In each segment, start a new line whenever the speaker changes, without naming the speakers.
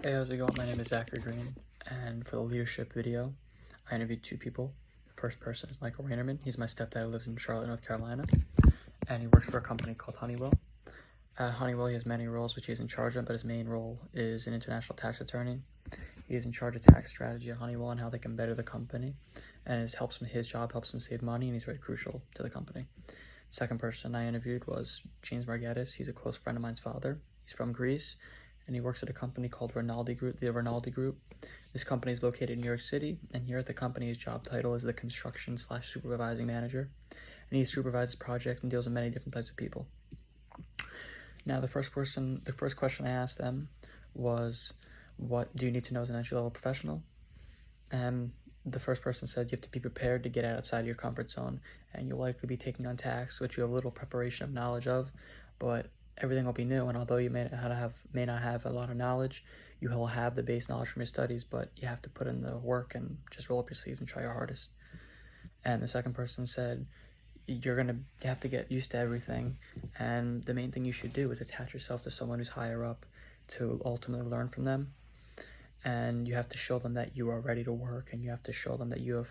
Hey, how's it going? My name is Zachary Green, and for the leadership video, I interviewed two people. The first person is Michael Rainerman. He's my stepdad who lives in Charlotte, North Carolina, and he works for a company called Honeywell. At Honeywell, he has many roles which he is in charge of, but his main role is an international tax attorney. He is in charge of tax strategy at Honeywell and how they can better the company, and his job helps him save money, and he's very crucial to the company. The second person I interviewed was James Margatis. He's a close friend of mine's father. He's from Greece, and he works at a company called Rinaldi Group, the Rinaldi Group. This company is located in New York City, and here at the company, his job title is the construction/supervising manager, and he supervises projects and deals with many different types of people. Now, the first question I asked them was, what do you need to know as an entry-level professional? And the first person said you have to be prepared to get outside of your comfort zone, and you'll likely be taking on tasks which you have little preparation of knowledge of, but everything will be new, and although you may not have a lot of knowledge, you will have the base knowledge from your studies, but you have to put in the work and just roll up your sleeves and try your hardest. And the second person said you have to get used to everything, and the main thing you should do is attach yourself to someone who's higher up to ultimately learn from them, and you have to show them that you are ready to work, and you have to show them that you have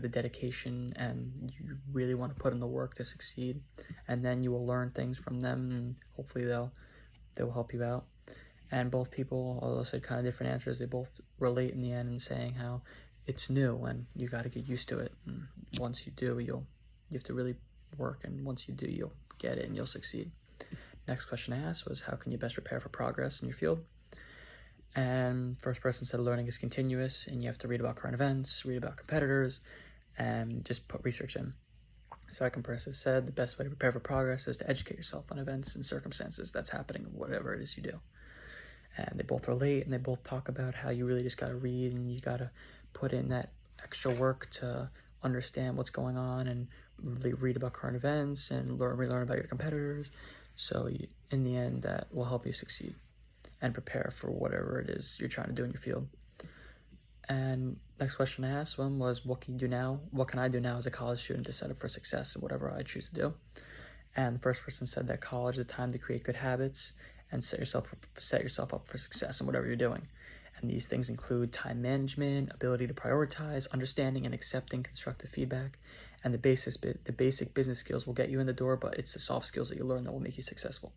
the dedication and you really want to put in the work to succeed, and then you will learn things from them, and hopefully they will help you out. And both people, although said kind of different answers, they both relate in the end in saying how it's new and you got to get used to it, and once you do, you have to really work, and once you do, you'll get it and you'll succeed. Next question I asked was, how can you best prepare for progress in your field? And first person said learning is continuous, and you have to read about current events, read about competitors, and just put research in. Second person said the best way to prepare for progress is to educate yourself on events and circumstances that's happening, whatever it is you do. And they both relate, and they both talk about how you really just got to read, and you got to put in that extra work to understand what's going on, and really read about current events and learn about your competitors. So in the end, that will help you succeed and prepare for whatever it is you're trying to do in your field. And next question I asked them was, what can you do now? What can I do now as a college student to set up for success in whatever I choose to do? And the first person said that college is the time to create good habits and set yourself up for success in whatever you're doing. And these things include time management, ability to prioritize, understanding and accepting constructive feedback, and the basic business skills will get you in the door, but it's the soft skills that you learn that will make you successful.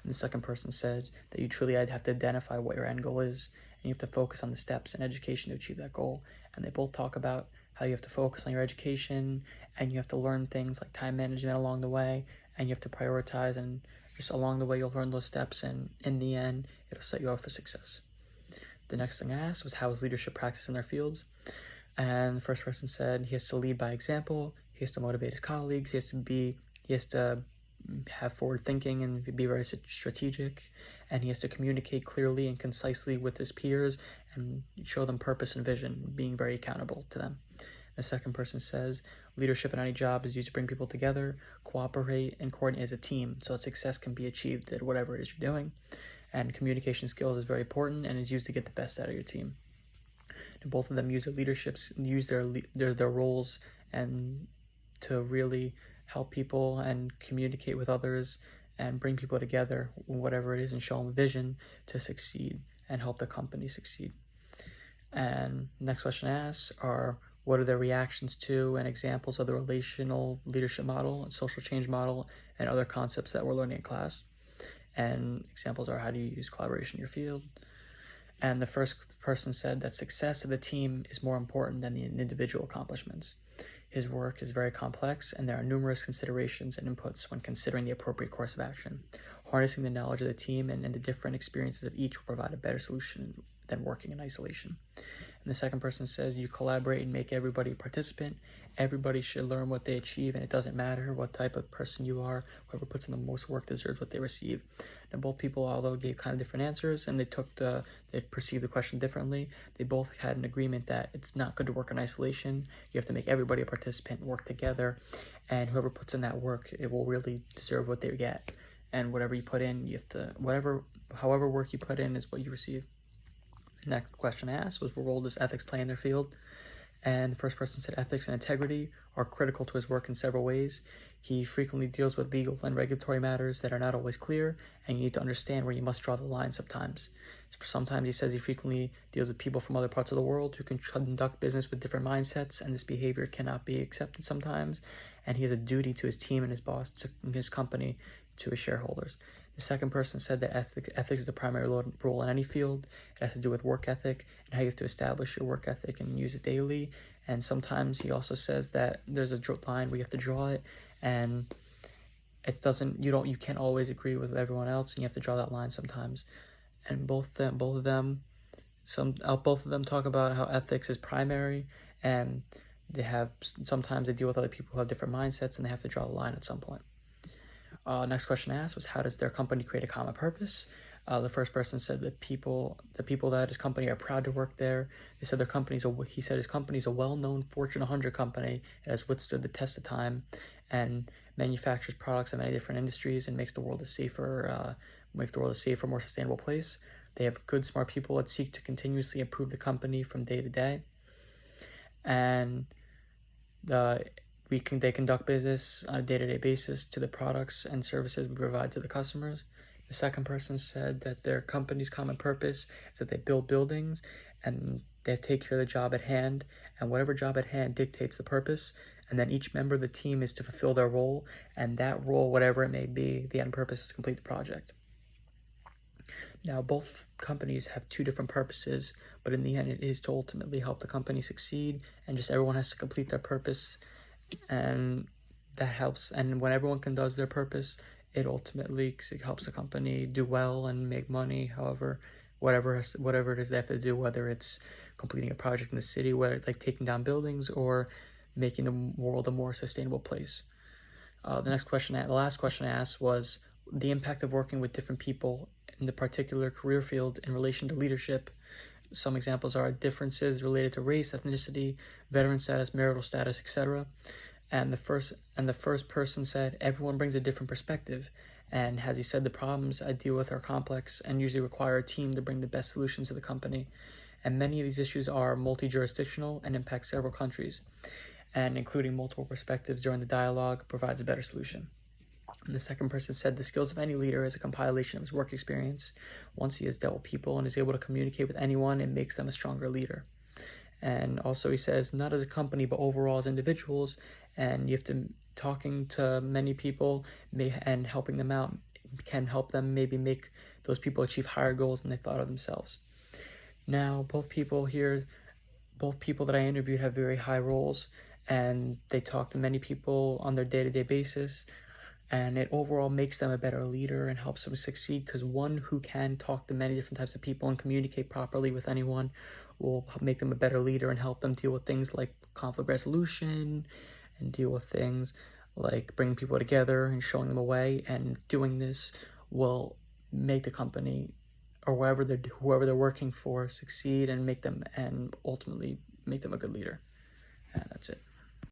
And the second person said that you truly have to identify what your end goal is, and you have to focus on the steps and education to achieve that goal. And they both talk about how you have to focus on your education, and you have to learn things like time management along the way, and you have to prioritize, and just along the way you'll learn those steps, and in the end it'll set you up for success. The next thing I asked was, how is leadership practiced in their fields? And the first person said he has to lead by example, he has to motivate his colleagues, he has to have forward thinking and be very strategic, and he has to communicate clearly and concisely with his peers and show them purpose and vision, being very accountable to them. The second person says leadership in any job is used to bring people together, cooperate, and coordinate as a team so that success can be achieved at whatever it is you're doing. And communication skills is very important and is used to get the best out of your team. And both of them use their roles and to really help people and communicate with others and bring people together, whatever it is, and show them a vision to succeed and help the company succeed. And the next question I asked are, what are their reactions to and examples of the relational leadership model and social change model and other concepts that we're learning in class? And examples are, how do you use collaboration in your field? And the first person said that success of the team is more important than the individual accomplishments. His work is very complex, and there are numerous considerations and inputs when considering the appropriate course of action. Harnessing the knowledge of the team and the different experiences of each will provide a better solution than working in isolation. And the second person says you collaborate and make everybody a participant. Everybody should learn what they achieve, and it doesn't matter what type of person you are. Whoever puts in the most work deserves what they receive. And both people, although gave kind of different answers and they perceived the question differently, they both had an agreement that it's not good to work in isolation. You have to make everybody a participant, work together, and whoever puts in that work, it will really deserve what they get. And whatever you put in, however work you put in is what you receive. The next question I asked was, what role does ethics play in their field? And the first person said ethics and integrity are critical to his work in several ways. He frequently deals with legal and regulatory matters that are not always clear, and you need to understand where you must draw the line sometimes. Sometimes he says he frequently deals with people from other parts of the world who can conduct business with different mindsets, and this behavior cannot be accepted sometimes. And he has a duty to his team and his boss, to his company, to his shareholders. The second person said that ethics is the primary role in any field. It has to do with work ethic and how you have to establish your work ethic and use it daily. And sometimes he also says that there's a line where you have to draw it, and you can't always agree with everyone else, and you have to draw that line sometimes. And both of them talk about how ethics is primary, and sometimes they deal with other people who have different mindsets, and they have to draw a line at some point. Next question asked was, how does their company create a common purpose? The first person said that the people that his company are proud to work there. They said he said his company is a well-known Fortune 100 company. It has withstood the test of time and manufactures products in many different industries and makes the world a safer, more sustainable place. They have good, smart people that seek to continuously improve the company from day to day. And they conduct business on a day-to-day basis to the products and services we provide to the customers. The second person said that their company's common purpose is that they build buildings and they take care of the job at hand, and whatever job at hand dictates the purpose, and then each member of the team is to fulfill their role, and that role, whatever it may be, the end purpose is to complete the project. Now, both companies have two different purposes, but in the end, it is to ultimately help the company succeed, and just everyone has to complete their purpose. And that helps, and when everyone does their purpose, it ultimately helps the company do well and make money. However, whatever it is they have to do, whether it's completing a project in the city, whether it's like taking down buildings or making the world a more sustainable place. The last question I asked was the impact of working with different people in the particular career field in relation to leadership. Some examples are differences related to race, ethnicity, veteran status, marital status, etc. And the first person said, everyone brings a different perspective. And as he said, the problems I deal with are complex and usually require a team to bring the best solutions to the company. And many of these issues are multi-jurisdictional and impact several countries. And including multiple perspectives during the dialogue provides a better solution. And the second person said the skills of any leader is a compilation of his work experience. Once he has dealt with people and is able to communicate with anyone, it makes them a stronger leader. And also he says, not as a company, but overall as individuals, and you have to talking to many people and helping them out can help them maybe make those people achieve higher goals than they thought of themselves. Now, both people that I interviewed have very high roles, and they talk to many people on their day-to-day basis, and it overall makes them a better leader and helps them succeed, because one who can talk to many different types of people and communicate properly with anyone will make them a better leader and help them deal with things like conflict resolution and deal with things like bringing people together and showing them a way. And doing this will make the company or whoever they're working for succeed and ultimately make them a good leader. And that's it.